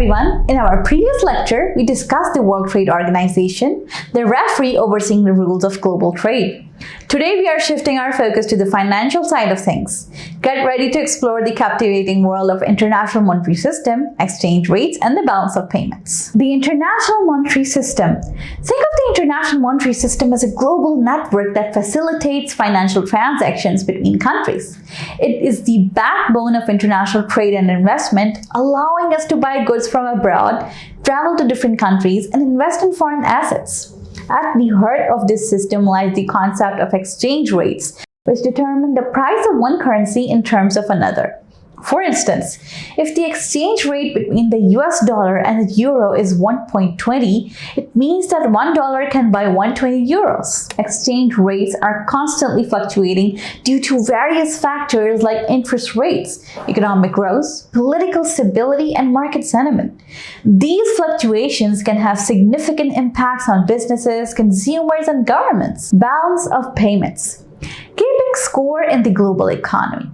everyone. In our previous lecture, we discussed the World Trade Organization, the referee overseeing the rules of global trade. Today, we are shifting our focus to the financial side of things. Get ready to explore the captivating world of international monetary system, exchange rates, and the balance of payments. The international monetary system. Think of the international monetary system as a global network that facilitates financial transactions between countries. It is the backbone of international trade and investment, allowing us to buy goods from abroad, travel to different countries, and invest in foreign assets. At the heart of this system lies the concept of exchange rates, which determine the price of one currency in terms of another. For instance, if the exchange rate between the US dollar and the euro is 1.20, it means that $1 can buy 120 euros. Exchange rates are constantly fluctuating due to various factors like interest rates, economic growth, political stability, and market sentiment. These fluctuations can have significant impacts on businesses, consumers, and governments. Balance of payments. Keeping score in the global economy.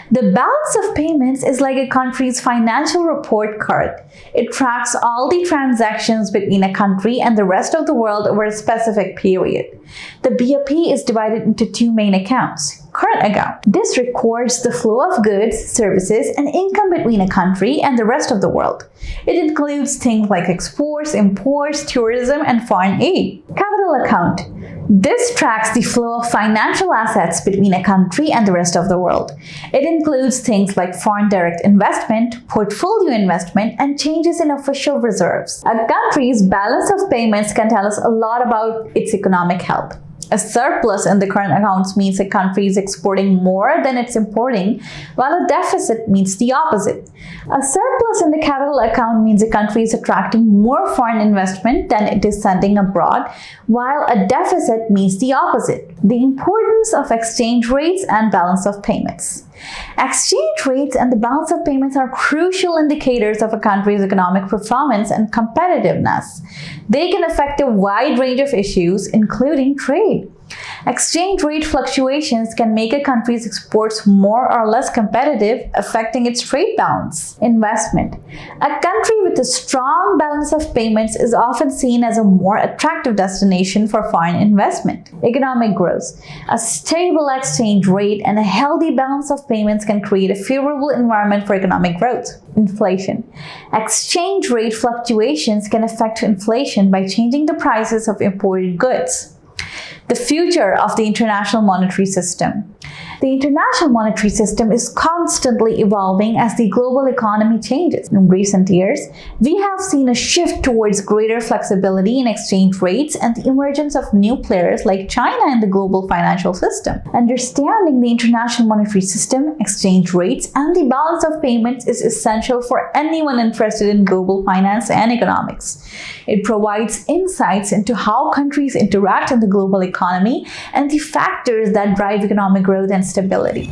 The balance of payments is like a country's financial report card. It tracks all the transactions between a country and the rest of the world over a specific period. The BOP is divided into two main accounts. Current account. This records the flow of goods, services, and income between a country and the rest of the world. It includes things like exports, imports, tourism, and foreign aid. Capital account. This tracks the flow of financial assets between a country and the rest of the world. It includes things like foreign direct investment, portfolio investment, and changes in official reserves. A country's balance of payments can tell us a lot about its economic health. A surplus in the current accounts means a country is exporting more than it's importing, while a deficit means the opposite. A surplus in the capital account means a country is attracting more foreign investment than it is sending abroad, while a deficit means the opposite. The importance of exchange rates and balance of payments. Exchange rates and the balance of payments are crucial indicators of a country's economic performance and competitiveness. They can affect a wide range of issues, including trade. Exchange rate fluctuations can make a country's exports more or less competitive, affecting its trade balance. Investment. A country with a strong balance of payments is often seen as a more attractive destination for foreign investment. Economic growth. A stable exchange rate and a healthy balance of payments can create a favorable environment for economic growth. Inflation. Exchange rate fluctuations can affect inflation by changing the prices of imported goods. The future of the international monetary system. The international monetary system is constantly evolving as the global economy changes. In recent years, we have seen a shift towards greater flexibility in exchange rates and the emergence of new players like China in the global financial system. Understanding the international monetary system, exchange rates, and the balance of payments is essential for anyone interested in global finance and economics. It provides insights into how countries interact in the global economy and the factors that drive economic growth and stability.